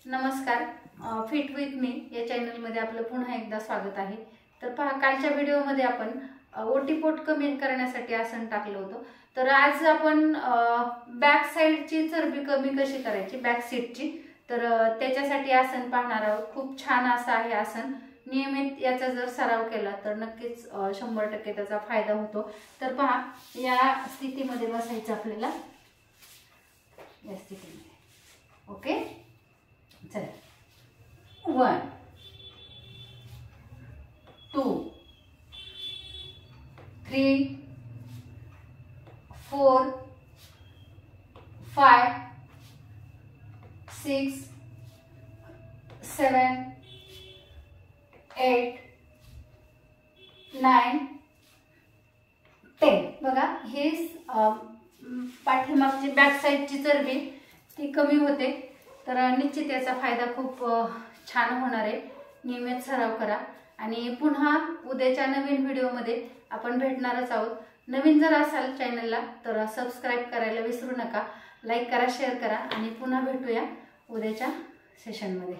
नमस्कार, fit with me या चॅनलमध्ये आपलं पुन्हा एकदा स्वागत आहे। तर पहा, कालच्या व्हिडिओमध्ये आपण ओटीपोट कमी करण्यासाठी आसन टाकलं होतं। तर आज आपण बॅक साइडची चरबी कमी कशी करायची, बॅक सीटची, तर त्याच्यासाठी आसन पाहणार आहोत। खूप छान असं आहे आसन। नियमित याचा जर सराव केला तर नक्कीच 100% त्याचा फायदा होतो। तर पहा, या स्थितीमध्ये बसायचं आपल्याला, या स्थितीमध्ये। ओके, चला, 1 2 3 4 5 6 7 8 9 10। बघा, हे पाठीमागची बॅक साइडची चरबी ती कमी होते। तर निश्चित याचा फायदा खूप छान होणार आहे। नियमित सराव करा आणि पुन्हा उद्याच्या नवीन व्हिडिओमध्ये आपण भेटणारच आहोत। नवीन जर असाल चॅनलला तर सबस्क्राइब करायला विसरू नका, लाईक करा, शेअर करा आणि पुन्हा भेटूया उद्याच्या सेशनमध्ये।